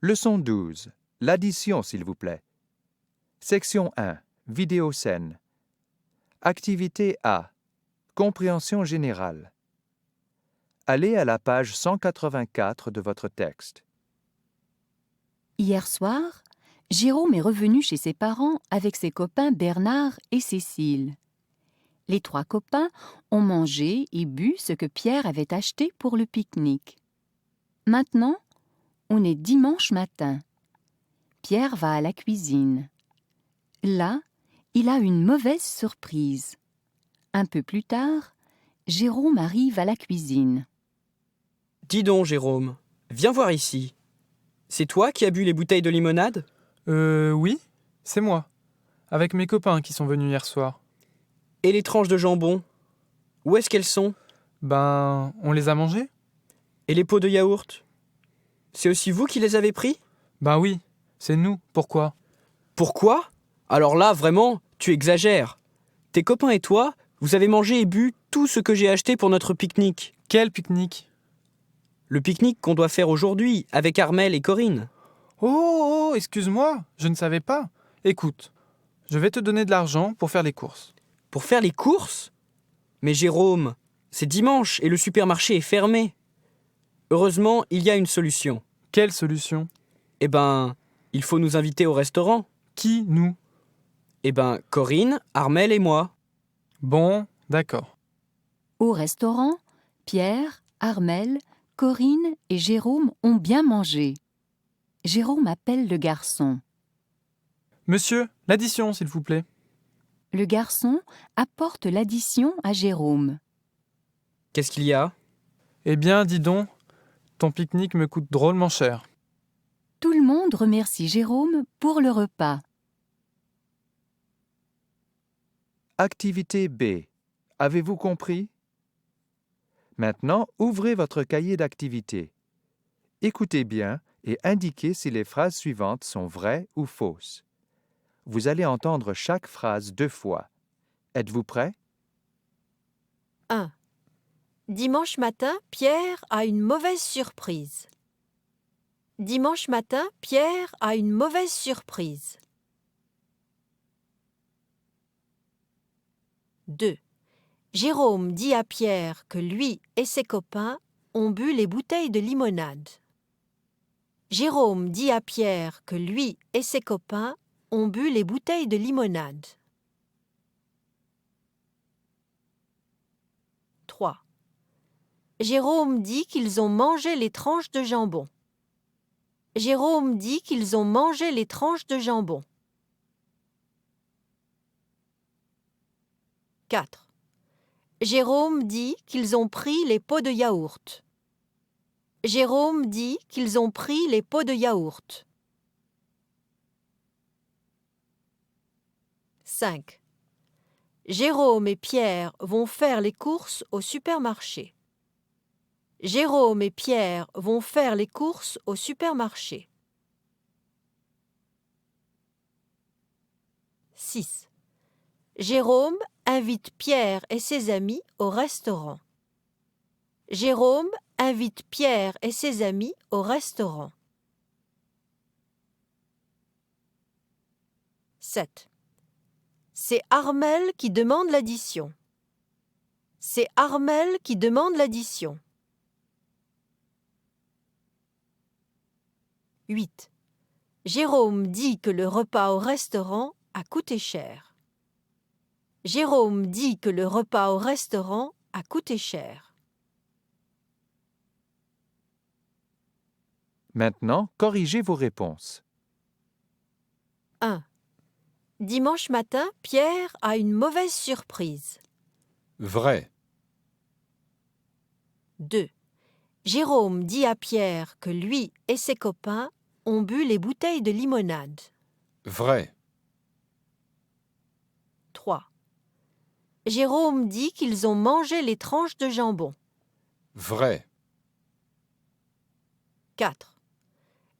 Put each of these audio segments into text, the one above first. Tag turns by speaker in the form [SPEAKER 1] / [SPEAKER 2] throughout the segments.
[SPEAKER 1] Leçon 12. L'addition, s'il vous plaît. Section 1. Vidéo scène. Activité A. Compréhension générale. Allez à la page 184 de votre texte.
[SPEAKER 2] Hier soir, Jérôme est revenu chez ses parents avec ses copains Bernard et Cécile. Les 3 copains ont mangé et bu ce que Pierre avait acheté pour le pique-nique. Maintenant, on est dimanche matin. Pierre va à la cuisine. Là, il a une mauvaise surprise. Un peu plus tard, Jérôme arrive à la cuisine.
[SPEAKER 3] Dis donc, Jérôme, viens voir ici. C'est toi qui as bu les bouteilles de limonade ?
[SPEAKER 4] Oui, c'est moi. Avec mes copains qui sont venus hier soir.
[SPEAKER 3] Et les tranches de jambon ? Où est-ce qu'elles sont ?
[SPEAKER 4] Ben, on les a mangées ?
[SPEAKER 3] Et les pots de yaourt ? C'est aussi vous qui les avez pris ?
[SPEAKER 4] Ben oui, c'est nous. Pourquoi ?
[SPEAKER 3] Pourquoi ? Alors là, vraiment, tu exagères. Tes copains et toi, vous avez mangé et bu tout ce que j'ai acheté pour notre pique-nique.
[SPEAKER 4] Quel pique-nique ?
[SPEAKER 3] Le pique-nique qu'on doit faire aujourd'hui avec Armel et Corinne.
[SPEAKER 4] Oh, excuse-moi, je ne savais pas. Écoute, je vais te donner de l'argent pour faire les courses.
[SPEAKER 3] Pour faire les courses ? Mais Jérôme, c'est dimanche et le supermarché est fermé. Heureusement, il y a une solution.
[SPEAKER 4] Quelle solution ?
[SPEAKER 3] Eh ben, il faut nous inviter au restaurant.
[SPEAKER 4] Qui, nous ?
[SPEAKER 3] Eh ben, Corinne, Armel et moi.
[SPEAKER 4] Bon, d'accord.
[SPEAKER 2] Au restaurant, Pierre, Armel, Corinne et Jérôme ont bien mangé. Jérôme appelle le garçon.
[SPEAKER 4] Monsieur, l'addition, s'il vous plaît.
[SPEAKER 2] Le garçon apporte l'addition à Jérôme.
[SPEAKER 3] Qu'est-ce qu'il y a ?
[SPEAKER 4] Eh bien, dis donc, ton pique-nique me coûte drôlement cher.
[SPEAKER 2] Tout le monde remercie Jérôme pour le repas.
[SPEAKER 1] Activité B. Avez-vous compris? Maintenant, ouvrez votre cahier d'activités. Écoutez bien et indiquez si les phrases suivantes sont vraies ou fausses. Vous allez entendre chaque phrase 2 fois. Êtes-vous prêts?
[SPEAKER 5] 1. Dimanche matin, Pierre a une mauvaise surprise. Dimanche matin, Pierre a une mauvaise surprise. 2. Jérôme dit à Pierre que lui et ses copains ont bu les bouteilles de limonade. Jérôme dit à Pierre que lui et ses copains ont bu les bouteilles de limonade. 3. Jérôme dit qu'ils ont mangé les tranches de jambon. Jérôme dit qu'ils ont mangé les tranches de jambon. 4. Jérôme dit qu'ils ont pris les pots de yaourt. Jérôme dit qu'ils ont pris les pots de yaourt. 5. Jérôme et Pierre vont faire les courses au supermarché. Jérôme et Pierre vont faire les courses au supermarché. 6. Jérôme invite Pierre et ses amis au restaurant. Jérôme invite Pierre et ses amis au restaurant. 7. C'est Armel qui demande l'addition. C'est Armel qui demande l'addition. 8. Jérôme dit que le repas au restaurant a coûté cher. Jérôme dit que le repas au restaurant a coûté cher.
[SPEAKER 1] Maintenant, corrigez vos réponses.
[SPEAKER 5] 1. Dimanche matin, Pierre a une mauvaise surprise.
[SPEAKER 6] Vrai.
[SPEAKER 5] 2. Jérôme dit à Pierre que lui et ses copains ont bu les bouteilles de limonade.
[SPEAKER 6] Vrai.
[SPEAKER 5] 3. Jérôme dit qu'ils ont mangé les tranches de jambon.
[SPEAKER 6] Vrai.
[SPEAKER 5] 4.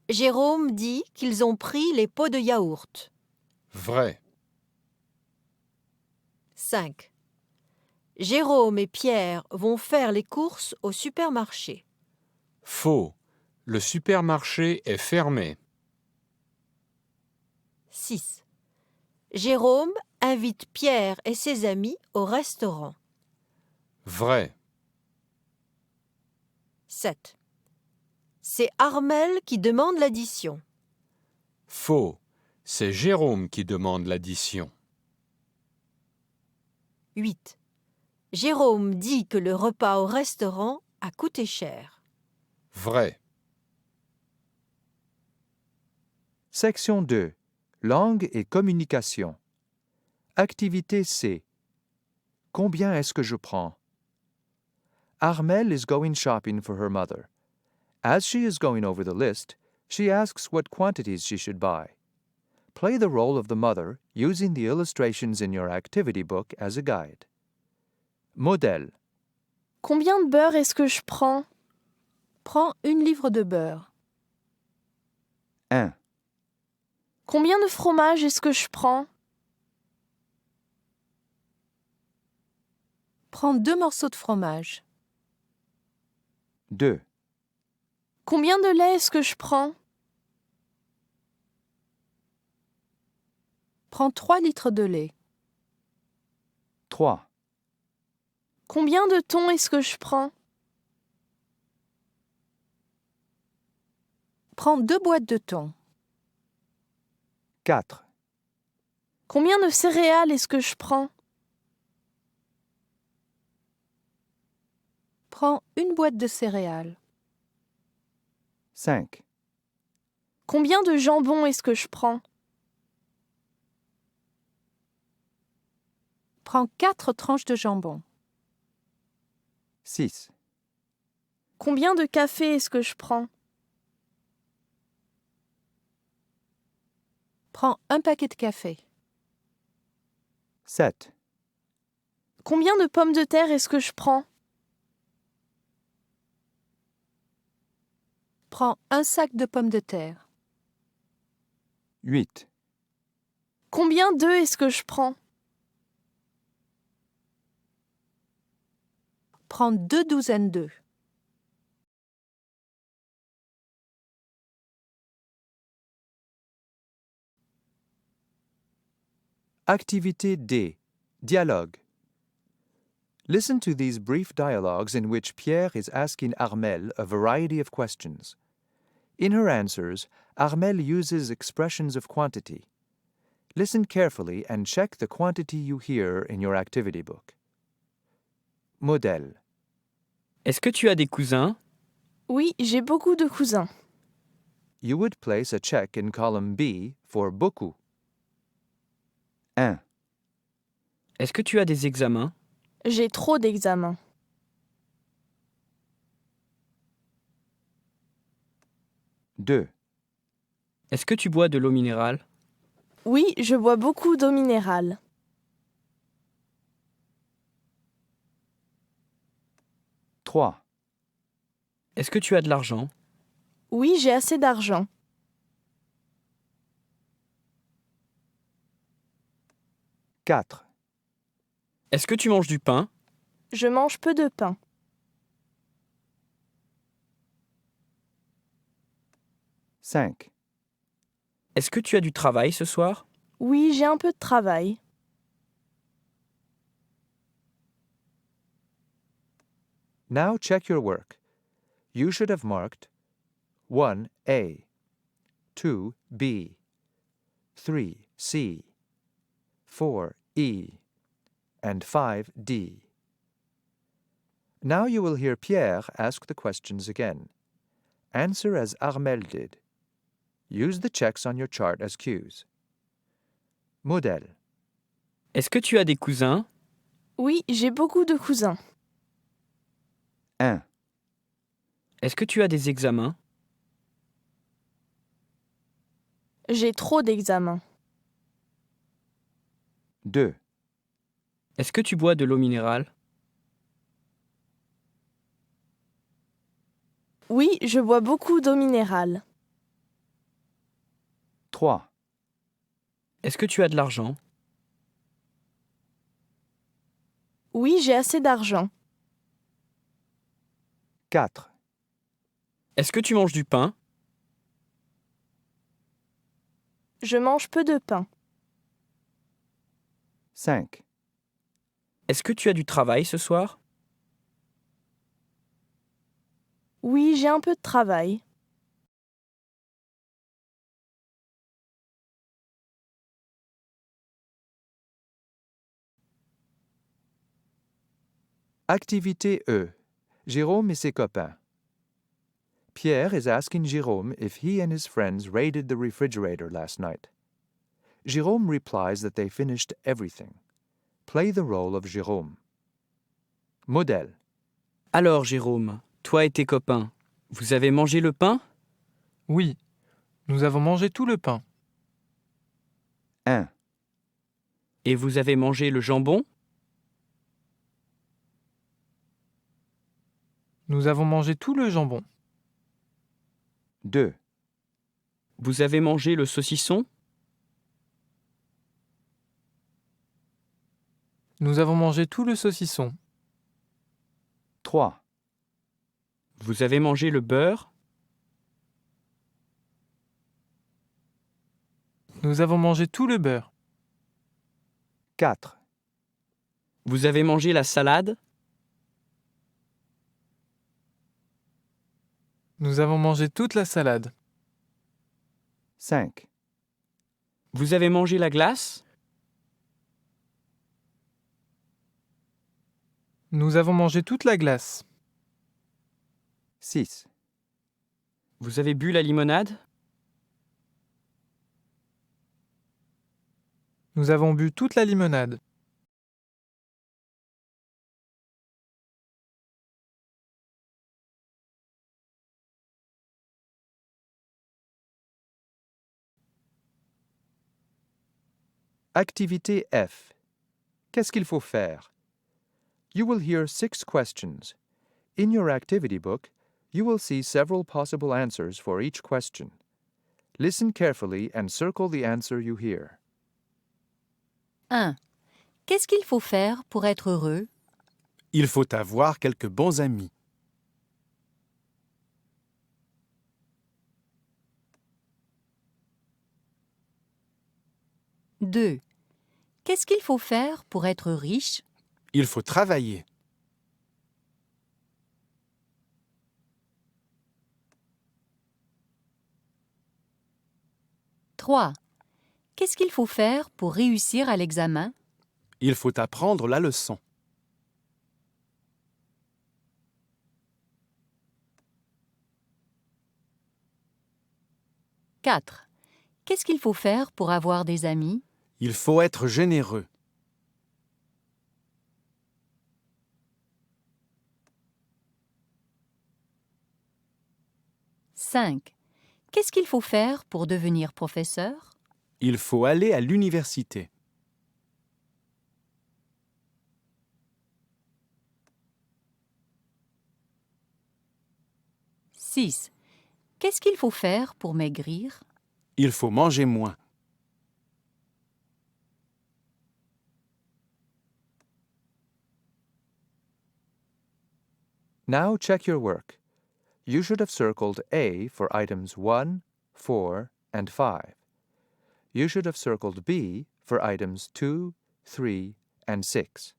[SPEAKER 5] Jérôme dit qu'ils ont pris les pots de yaourt.
[SPEAKER 6] Vrai.
[SPEAKER 5] 5. Jérôme et Pierre vont faire les courses au supermarché.
[SPEAKER 6] Faux. Le supermarché est fermé.
[SPEAKER 5] 6. Jérôme invite Pierre et ses amis au restaurant.
[SPEAKER 6] Vrai.
[SPEAKER 5] 7. C'est Armel qui demande l'addition.
[SPEAKER 6] Faux. C'est Jérôme qui demande l'addition.
[SPEAKER 5] 8. Jérôme dit que le repas au restaurant a coûté cher.
[SPEAKER 6] Vrai.
[SPEAKER 1] Section 2. Langue et communication. Activité C. Combien est-ce que je prends? Armel is going shopping for her mother. As she is going over the list, she asks what quantities she should buy. Play the role of the mother using the illustrations in your activity book as a guide. Modèle.
[SPEAKER 7] Combien de beurre est-ce que je prends?
[SPEAKER 5] Prends 1 livre de beurre.
[SPEAKER 1] 1,
[SPEAKER 7] Combien de fromage est-ce que je prends?
[SPEAKER 5] Prends 2 morceaux de fromage.
[SPEAKER 1] 2,
[SPEAKER 7] Combien de lait est-ce que je prends?
[SPEAKER 5] Prends 3 litres de lait.
[SPEAKER 1] 3,
[SPEAKER 7] Combien de thon est-ce que je prends?
[SPEAKER 5] Prends 2 boîtes de thon.
[SPEAKER 1] 4,
[SPEAKER 7] Combien de céréales est-ce que je prends?
[SPEAKER 5] Prends 1 boîte de céréales.
[SPEAKER 1] 5,
[SPEAKER 7] Combien de jambon est-ce que je prends?
[SPEAKER 5] Prends 4 tranches de jambon.
[SPEAKER 1] 6,
[SPEAKER 7] Combien de café est-ce que je prends?
[SPEAKER 5] Prends 1 paquet de café.
[SPEAKER 1] 7,
[SPEAKER 7] Combien de pommes de terre est-ce que je prends?
[SPEAKER 5] Prends 1 sac de pommes de terre.
[SPEAKER 1] 8,
[SPEAKER 7] Combien d'œufs est-ce que je prends?
[SPEAKER 5] Prends 2 douzaines d'œufs.
[SPEAKER 1] Activité D. Dialogue. Listen to these brief dialogues in which Pierre is asking Armel a variety of questions. In her answers, Armel uses expressions of quantity. Listen carefully and check the quantity you hear in your activity book. Modèle.
[SPEAKER 3] Est-ce que tu as des cousins?
[SPEAKER 7] Oui, j'ai beaucoup de cousins.
[SPEAKER 1] You would place a check in column B for beaucoup. 1,
[SPEAKER 3] Est-ce que tu as des examens?
[SPEAKER 7] J'ai trop d'examens.
[SPEAKER 1] 2,
[SPEAKER 3] Est-ce que tu bois de l'eau minérale?
[SPEAKER 7] Oui, je bois beaucoup d'eau minérale.
[SPEAKER 1] 3,
[SPEAKER 3] Est-ce que tu as de l'argent?
[SPEAKER 7] Oui, j'ai assez d'argent.
[SPEAKER 1] 4,
[SPEAKER 3] Est-ce que tu manges du pain?
[SPEAKER 7] Je mange peu de pain.
[SPEAKER 1] 5,
[SPEAKER 3] Est-ce que tu as du travail ce soir?
[SPEAKER 7] Oui, j'ai un peu de travail.
[SPEAKER 1] Now check your work. You should have marked 1A, 2B, 3C, 4E, and 5D. Now you will hear Pierre ask the questions again. Answer as Armel did. Use the checks on your chart as cues. Modèle.
[SPEAKER 3] Est-ce que tu as des cousins?
[SPEAKER 7] Oui, j'ai beaucoup de cousins.
[SPEAKER 1] 1,
[SPEAKER 3] Est-ce que tu as des examens?
[SPEAKER 7] J'ai trop d'examens.
[SPEAKER 1] 2,
[SPEAKER 3] Est-ce que tu bois de l'eau minérale?
[SPEAKER 7] Oui, je bois beaucoup d'eau minérale.
[SPEAKER 1] 3,
[SPEAKER 3] Est-ce que tu as de l'argent?
[SPEAKER 7] Oui, j'ai assez d'argent.
[SPEAKER 1] 4,
[SPEAKER 3] Est-ce que tu manges du pain?
[SPEAKER 7] Je mange peu de pain.
[SPEAKER 1] 5.
[SPEAKER 3] Est-ce que tu as du travail ce soir?
[SPEAKER 7] Oui, j'ai un peu de travail.
[SPEAKER 1] Activité E. Jérôme et ses copains. Pierre is asking Jérôme if he and his friends raided the refrigerator last night. Jérôme replies that they finished everything. Play the role of Jérôme. Modèle.
[SPEAKER 3] Alors, Jérôme, toi et tes copains, vous avez mangé le pain?
[SPEAKER 4] Oui, nous avons mangé tout le pain.
[SPEAKER 1] 1.
[SPEAKER 3] Et vous avez mangé le jambon?
[SPEAKER 4] Nous avons mangé tout le jambon.
[SPEAKER 1] 2.
[SPEAKER 3] Vous avez mangé le saucisson?
[SPEAKER 4] Nous avons mangé tout le saucisson.
[SPEAKER 1] 3.
[SPEAKER 3] Vous avez mangé le beurre?
[SPEAKER 4] Nous avons mangé tout le beurre.
[SPEAKER 1] 4.
[SPEAKER 3] Vous avez mangé la salade?
[SPEAKER 4] Nous avons mangé toute la salade.
[SPEAKER 1] 5.
[SPEAKER 3] Vous avez mangé la glace?
[SPEAKER 4] Nous avons mangé toute la glace.
[SPEAKER 1] 6.
[SPEAKER 3] Vous avez bu la limonade?
[SPEAKER 4] Nous avons bu toute la limonade.
[SPEAKER 1] Activité F. Qu'est-ce qu'il faut faire? You will hear 6 questions. In your activity book, you will see several possible answers for each question. Listen carefully and circle the answer you hear.
[SPEAKER 2] 1. Qu'est-ce qu'il faut faire pour être heureux?
[SPEAKER 8] Il faut avoir quelques bons amis.
[SPEAKER 2] 2. Qu'est-ce qu'il faut faire pour être riche?
[SPEAKER 8] Il faut travailler.
[SPEAKER 2] 3. Qu'est-ce qu'il faut faire pour réussir à l'examen?
[SPEAKER 8] Il faut apprendre la leçon.
[SPEAKER 2] 4. Qu'est-ce qu'il faut faire pour avoir des amis?
[SPEAKER 8] Il faut être généreux.
[SPEAKER 2] 5. Qu'est-ce qu'il faut faire pour devenir professeur?
[SPEAKER 8] Il faut aller à l'université.
[SPEAKER 2] 6. Qu'est-ce qu'il faut faire pour maigrir?
[SPEAKER 8] Il faut manger moins.
[SPEAKER 1] 'Now check your work. You should have circled A for items 1, 4, and 5. You should have circled B for items 2, 3, and 6.